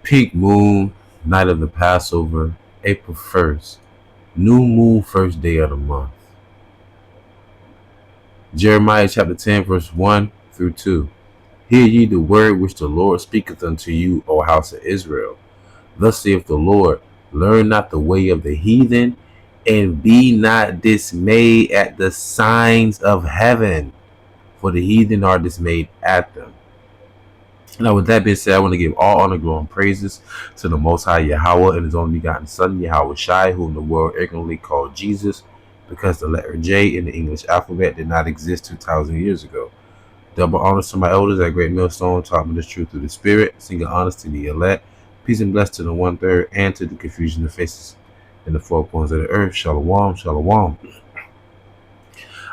Pink moon, night of the Passover, April 1st. New moon, first day of the month. Jeremiah chapter 10, verse 1 through 2. Hear ye the word which the Lord speaketh unto you, O house of Israel. Thus saith the Lord, learn not the way of the heathen, and be not dismayed at the signs of heaven, for the heathen are dismayed at them. Now, with that being said, I want to give all honor, glory, and praises to the Most High Yahawah and His only begotten Son, YAHAWASHI, whom the world ignorantly called Jesus, because the letter J in the English alphabet did not exist 2,000 years ago. Double honors to my elders at Great Millstone, taught me this truth through the Spirit. Single honors to the elect. Peace and bless to the 1/3 and to the confusion of faces in the four corners of the earth. Shalom, shalom.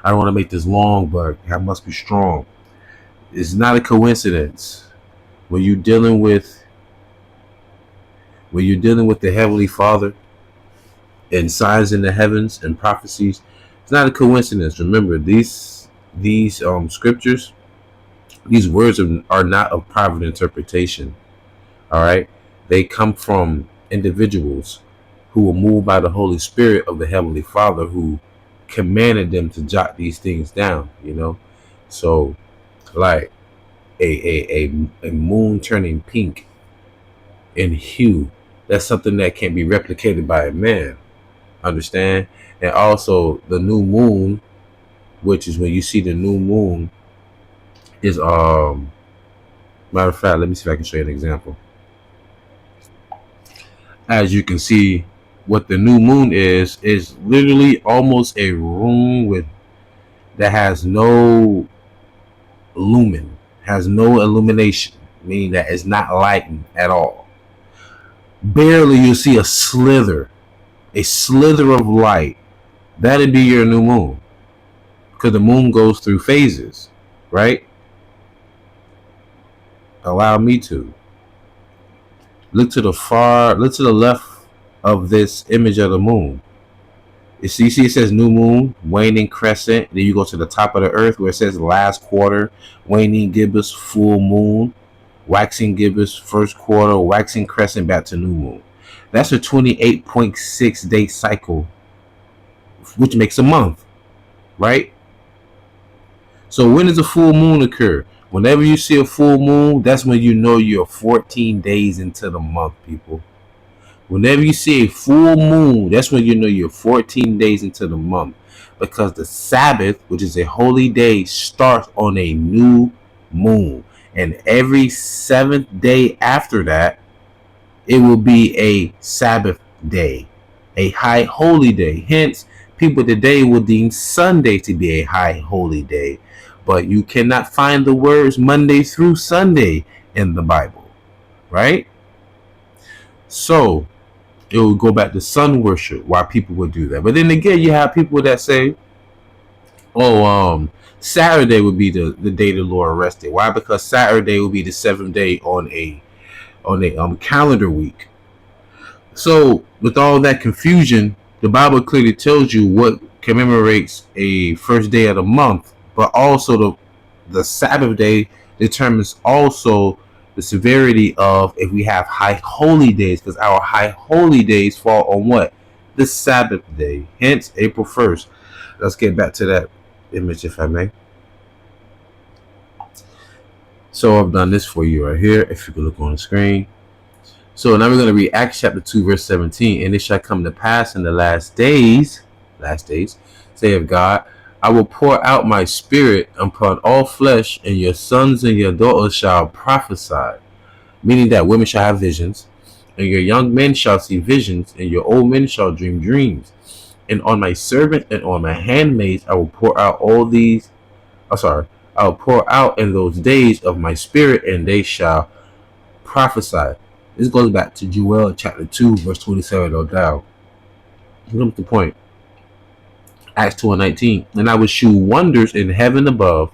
I don't want to make this long, but I must be strong. It's not a coincidence. When you're dealing with the Heavenly Father and signs in the heavens and prophecies, it's not a coincidence. Remember, these scriptures, these words are not of private interpretation. All right, they come from individuals who were moved by the Holy Spirit of the Heavenly Father, who commanded them to jot these things down. So like a moon turning pink in hue, that's something that can be replicated by a man. Understand? And also the new moon, which is when you see the new moon, is matter of fact, let me see if I can show you an example. As you can see, what the new moon is literally almost a room that has no lumen, has no illumination, meaning that it's not lightened at all. Barely you'll see a slither of light. That'd be your new moon, because the moon goes through phases, right? Allow me to look to the left of this image of the moon. You see it says new moon, waning crescent. Then you go to the top of the earth where it says last quarter, waning gibbous, full moon, waxing gibbous, first quarter, waxing crescent, back to new moon. That's a 28.6 day cycle, which makes a month, right? So when does a full moon occur? Whenever you see a full moon, that's when you know you're 14 days into the month, people. Whenever you see a full moon, that's when you know you're 14 days into the month, because the Sabbath, which is a holy day, starts on a new moon. And every 7th day after that, it will be a Sabbath day, a high holy day. Hence, people today will deem Sunday to be a high holy day. But you cannot find the words Monday through Sunday in the Bible, right? So it will go back to sun worship, why people would do that. But then again, you have people that say, Saturday would be the day the Lord rested. Why? Because Saturday will be the 7th day on a calendar week. So with all that confusion, the Bible clearly tells you what commemorates a first day of the month, but also the Sabbath day determines also the severity of if we have high holy days, because our high holy days fall on what? The Sabbath day. Hence April 1st. Let's get back to that image, if I may. So I've done this for you right here, if you can look on the screen. So now we're going to read Acts chapter 2 verse 17. And it shall come to pass in the last days, saith God, I will pour out my spirit upon all flesh, and your sons and your daughters shall prophesy. Meaning that women shall have visions, and your young men shall see visions, and your old men shall dream dreams. And on my servant and on my handmaids I will pour out I will pour out in those days of my spirit, and they shall prophesy. This goes back to Joel chapter 2 verse 27, no doubt. Here's the point. Acts 2:19. And I will shew wonders in heaven above,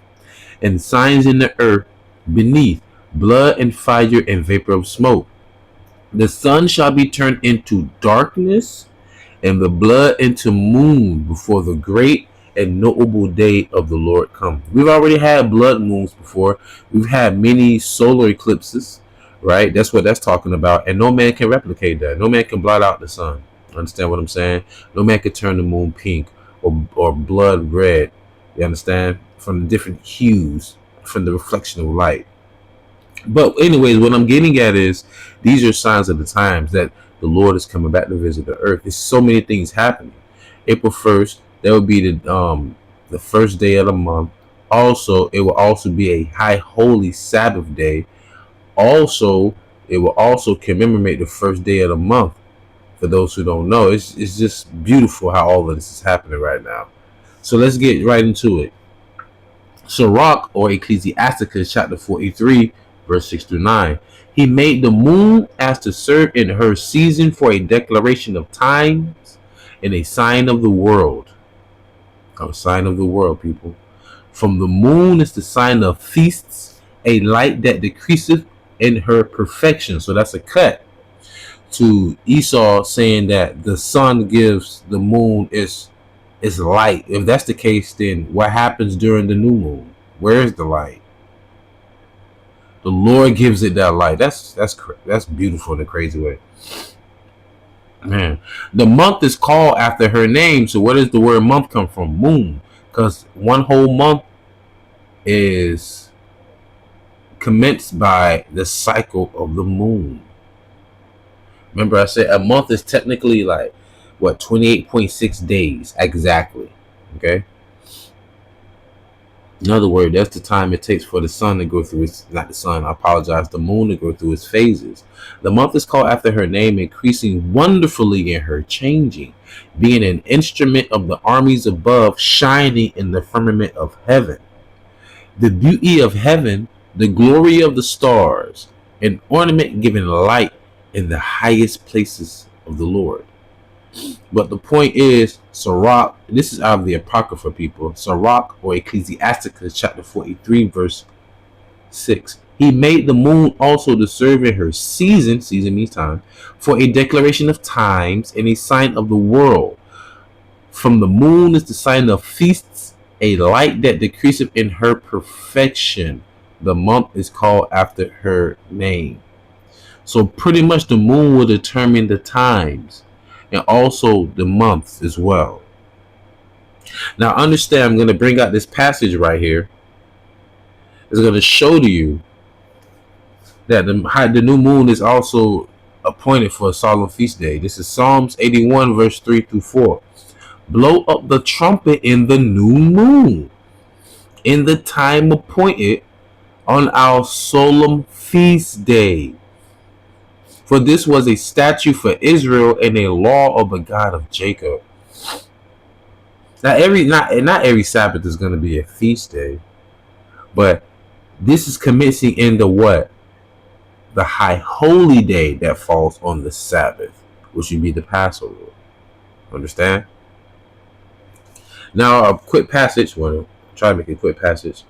and signs in the earth beneath, blood and fire and vapor of smoke. The sun shall be turned into darkness, and the blood into moon, before the great and notable day of the Lord come. We've already had blood moons before. We've had many solar eclipses, right? That's what that's talking about. And no man can replicate that. No man can blot out the sun. Understand what I'm saying? No man can turn the moon pink or blood red. You understand? From the different hues from the reflection of light. But anyways, what I'm getting at is these are signs of the times that the Lord is coming back to visit the earth. There's so many things happening. April 1st, that would be the first day of the month. Also, it will also be a high holy Sabbath day. Also, it will also commemorate the first day of the month. For those who don't know, it's just beautiful how all of this is happening right now. So let's get right into it. Sirach, or Ecclesiasticus chapter 43, verse 6 through 9. He made the moon as to serve in her season for a declaration of times and a sign of the world. A sign of the world, people. From the moon is the sign of feasts, a light that decreaseth in her perfection. So that's a cut to Esau, saying that the sun gives the moon its light. If that's the case, then what happens during the new moon? Where is the light? The Lord gives it that light. That's beautiful in a crazy way. Man, the month is called after her name. So where does the word month come from? Moon. Because one whole month is commenced by the cycle of the moon. Remember I said a month is technically like what, 28.6 days exactly. Okay. In other words, that's the time it takes for the sun to go through its, not the sun, I apologize, the moon to go through its phases. The month is called after her name, increasing wonderfully in her changing, being an instrument of the armies above, shining in the firmament of heaven. The beauty of heaven, the glory of the stars, an ornament giving light in the highest places of the Lord. But the point is, Sirach, this is out of the Apocrypha, people. Sirach, or Ecclesiasticus chapter 43, verse 6. He made the moon also to serve in her season means time, for a declaration of times and a sign of the world. From the moon is the sign of feasts, a light that decreaseth in her perfection. The month is called after her name. So pretty much the moon will determine the times and also the months as well. Now understand, I'm going to bring out this passage right here. It's going to show to you that the new moon is also appointed for a solemn feast day. This is Psalms 81 verse 3 through 4. Blow up the trumpet in the new moon, in the time appointed, on our solemn feast day. For this was a statute for Israel and a law of the God of Jacob. Now, not every Sabbath is going to be a feast day, but this is commencing in the what? The high holy day that falls on the Sabbath, which would be the Passover. Understand? Now, a quick passage. Well, try to make a quick passage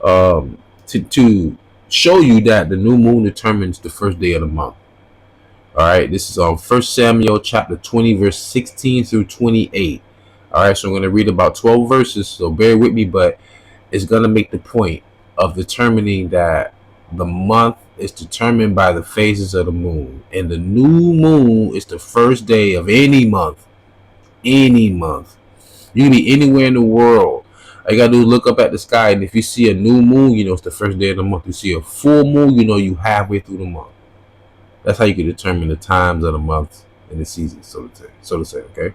to show you that the new moon determines the first day of the month. All right, this is on 1 Samuel chapter 20, verse 16 through 28. All right, so I'm going to read about 12 verses, so bear with me, but it's going to make the point of determining that the month is determined by the phases of the moon. And the new moon is the first day of any month. Any month. You can be anywhere in the world. All you got to do is look up at the sky, and if you see a new moon, you know it's the first day of the month. You see a full moon, you know you halfway through the month. That's how you can determine the times of the month and the season, so to say, okay?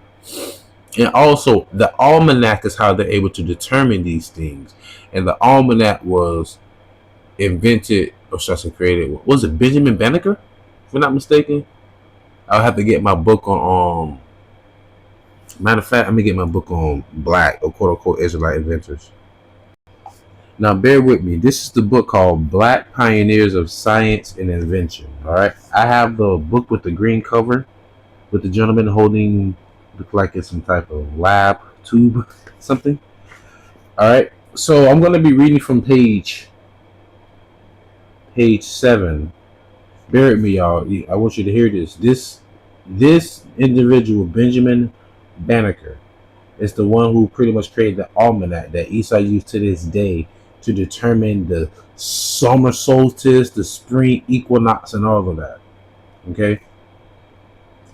And also, the almanac is how they're able to determine these things. And the almanac was invented, or should I say created, was it Benjamin Banneker, if I'm not mistaken? I'll have to get my book on, matter of fact, I'm going to get my book on black, or quote-unquote Israelite inventors. Now, bear with me. This is the book called Black Pioneers of Science and Invention. All right. I have the book with the green cover with the gentleman holding, look like it's some type of lab tube, something. All right. So I'm going to be reading from page 7. Bear with me, y'all. I want you to hear this. This individual, Benjamin Banneker, is the one who pretty much created the almanac that Esau used to this day to determine the summer solstice, the spring equinox, and all of that. Okay,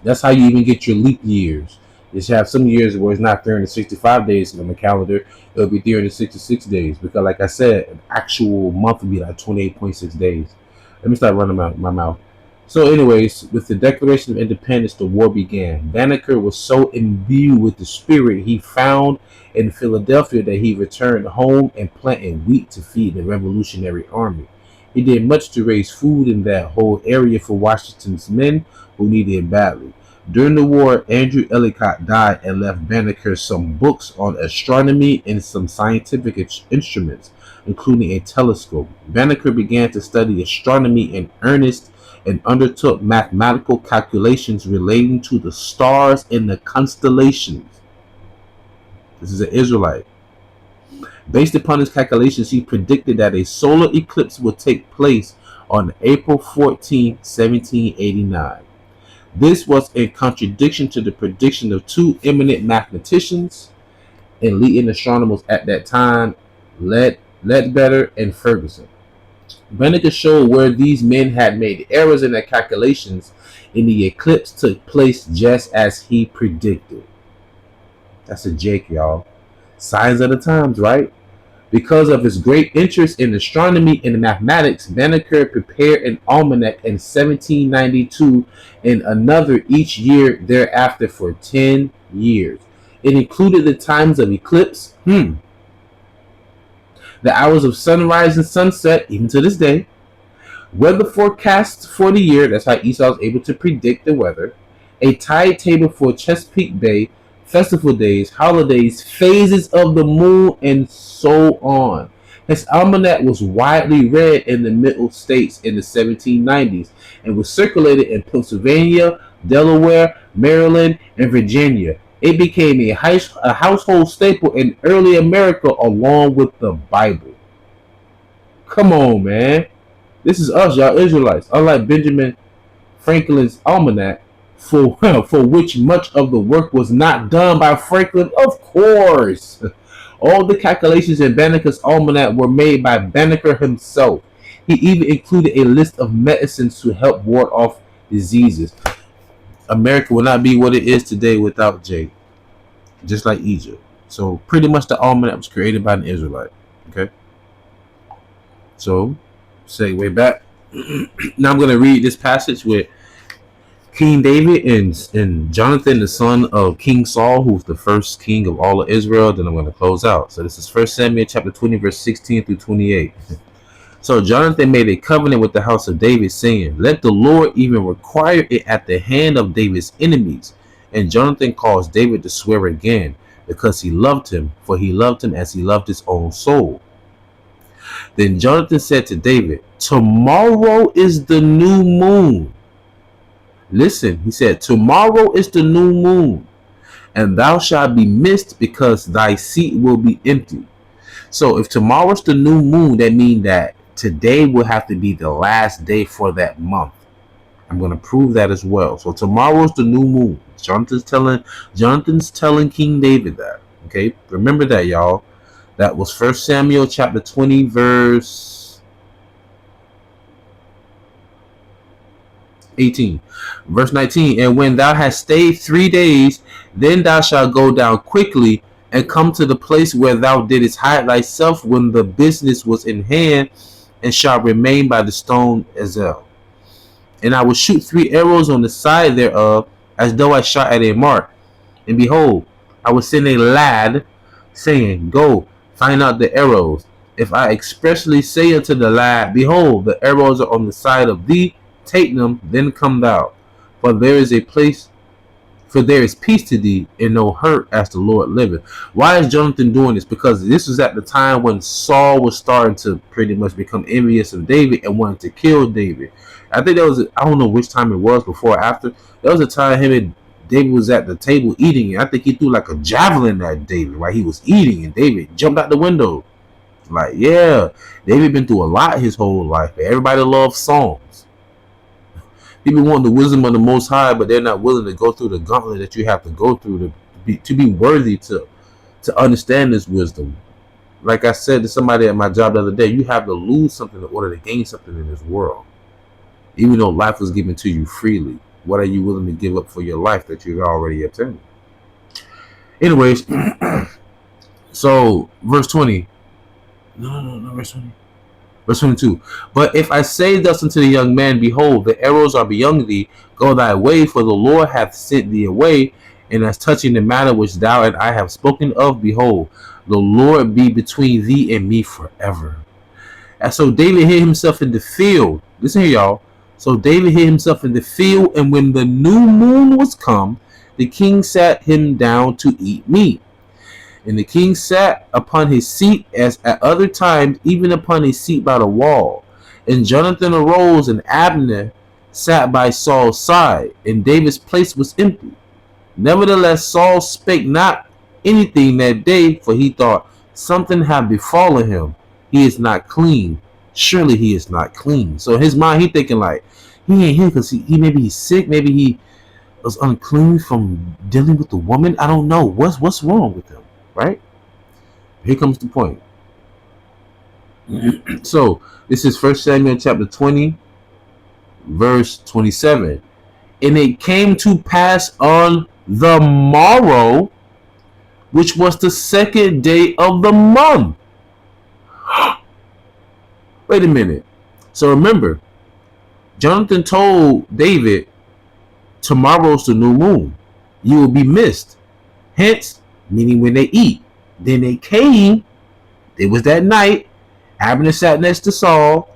that's how you even get your leap years. You should have some years where it's not 365 days on the calendar. It'll be 366 days because, like I said, an actual month would be like 28.6 days. Let me start running my mouth. So, anyways, with the Declaration of Independence, the war began. Banneker was so imbued with the spirit he found in Philadelphia that he returned home and planted wheat to feed the Revolutionary Army. He did much to raise food in that whole area for Washington's men who needed it badly. During the war, Andrew Ellicott died and left Banneker some books on astronomy and some scientific instruments, including a telescope. Banneker began to study astronomy in earnest and undertook mathematical calculations relating to the stars and the constellations. This is an Israelite. Based upon his calculations, he predicted that a solar eclipse would take place on April 14, 1789. This was in contradiction to the prediction of two eminent mathematicians and leading astronomers at that time, Ledbetter and Ferguson. Banneker showed where these men had made errors in their calculations, and the eclipse took place just as he predicted. That's a Jake, y'all. Signs of the times, right? Because of his great interest in astronomy and mathematics, Banneker prepared an almanac in 1792 and another each year thereafter for 10 years. It included the times of eclipse, the hours of sunrise and sunset, even to this day, weather forecasts for the year, that's how Esau is able to predict the weather, a tide table for Chesapeake Bay, festival days, holidays, phases of the moon, and so on. His almanac was widely read in the Middle States in the 1790s and was circulated in Pennsylvania, Delaware, Maryland, and Virginia. It became a household staple in early America along with the Bible. Come on, man. This is us, y'all Israelites. Unlike Benjamin Franklin's almanac, for which much of the work was not done by Franklin, of course. All the calculations in Banneker's almanac were made by Banneker himself. He even included a list of medicines to help ward off diseases. America would not be what it is today without Jake, just like Egypt. So pretty much the almanac was created by an Israelite. Okay. So segue back. Now I'm going to read this passage with King David and Jonathan, the son of King Saul, who's the first king of all of Israel. Then I'm going to close out. So this is 1 Samuel chapter 20, verse 16 through 28. So Jonathan made a covenant with the house of David, saying, "Let the Lord even require it at the hand of David's enemies." And Jonathan caused David to swear again, because he loved him, for he loved him as he loved his own soul. Then Jonathan said to David, "Tomorrow is the new moon." Listen, he said, "Tomorrow is the new moon, and thou shalt be missed, because thy seat will be empty." So if tomorrow's the new moon, that means that today will have to be the last day for that month. I'm going to prove that as well. So tomorrow's the new moon. Jonathan's telling King David that. Okay, remember that, y'all. That was 1 Samuel chapter 20, verse 18. Verse 19. "And when thou hast stayed 3 days, then thou shalt go down quickly and come to the place where thou didst hide thyself when the business was in hand, and shalt remain by the stone Ezel. And I will shoot 3 arrows on the side thereof, as though I shot at a mark. And behold, I will send a lad, saying, Go, find out the arrows. If I expressly say unto the lad, Behold, the arrows are on the side of thee, take them, then come thou. For there is peace to thee, and no hurt, as the Lord liveth." Why is Jonathan doing this? Because this was at the time when Saul was starting to pretty much become envious of David and wanted to kill David. I think I don't know which time it was, before or after. There was a time him and David was at the table eating, and I think he threw like a javelin at David while he was eating, and David jumped out the window. Like, yeah, David been through a lot his whole life. Everybody loves songs. People want the wisdom of the Most High, but they're not willing to go through the gauntlet that you have to go through to be worthy to understand this wisdom. Like I said to somebody at my job the other day, you have to lose something in order to gain something in this world. Even though life was given to you freely, what are you willing to give up for your life that you've already obtained? Anyways, so verse 20. No, verse 20. Verse 22. But if I say thus unto the young man, behold, the arrows are beyond thee, go thy way, for the Lord hath sent thee away. And as touching the matter which thou and I have spoken of, behold, the Lord be between thee and me forever. And so David hid himself in the field. Listen here, y'all. So David hid himself in the field, and when the new moon was come, the king sat him down to eat meat. And the king sat upon his seat, as at other times, even upon his seat by the wall. And Jonathan arose, and Abner sat by Saul's side, and David's place was empty. Nevertheless, Saul spake not anything that day, for he thought, something had befallen him. He is not clean. Surely he is not clean. So in his mind, he thinking like, he ain't here because he maybe he's sick. Maybe he was unclean from dealing with the woman. I don't know. What's wrong with him, right? Here comes the point. So this is 1 Samuel chapter 20, verse 27. And it came to pass on the morrow, which was the second day of the month. Wait a minute. So remember, Jonathan told David, tomorrow's the new moon. You will be missed. Hence, meaning when they eat. Then they came. It was that night. Abner sat next to Saul.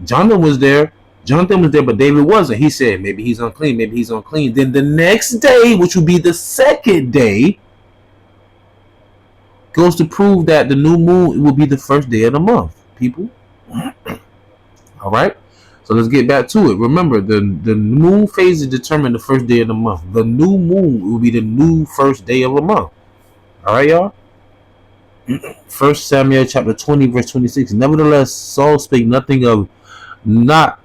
Jonathan was there, but David wasn't. He said, maybe he's unclean. Maybe he's unclean. Then the next day, which would be the second day, goes to prove that the new moon will be the first day of the month, people. All right. So let's get back to it. Remember, the moon phases determine the first day of the month. The new moon will be the new first day of the month. All right, y'all. 1 Samuel chapter 20, verse 26. Nevertheless, Saul spake nothing of not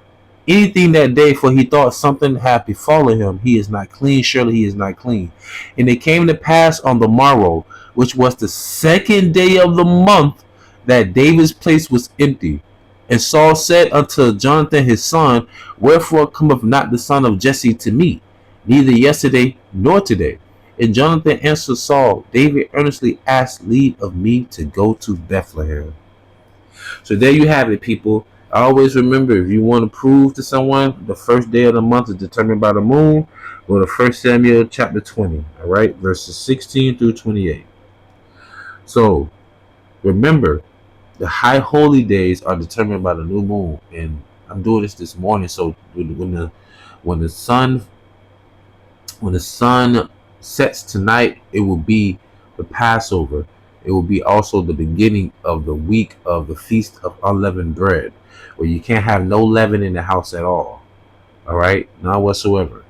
anything that day, for he thought something had befallen him. He is not clean. Surely he is not clean. And it came to pass on the morrow, which was the second day of the month, that David's place was empty. And Saul said unto Jonathan his son, wherefore cometh not the son of Jesse to me, neither yesterday nor today? And Jonathan answered Saul, David earnestly asked leave of me to go to Bethlehem. So there you have it, people. Always remember, if you want to prove to someone the first day of the month is determined by the moon, go to 1 Samuel chapter 20, all right, verses 16 through 28. So remember, the high holy days are determined by the new moon, and I'm doing this morning. So when the sun sets tonight, it will be the Passover. It will be also the beginning of the week of the Feast of Unleavened Bread, where you can't have no leaven in the house at all. All right, none whatsoever.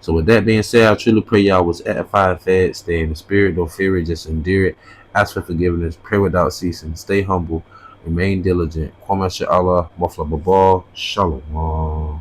So with that being said, I truly pray y'all was edified, fed, stay in the spirit, don't fear it, just endure it. Ask for forgiveness, pray without ceasing, stay humble, remain diligent. Kwame Allah, Mafla Babal, Shalom.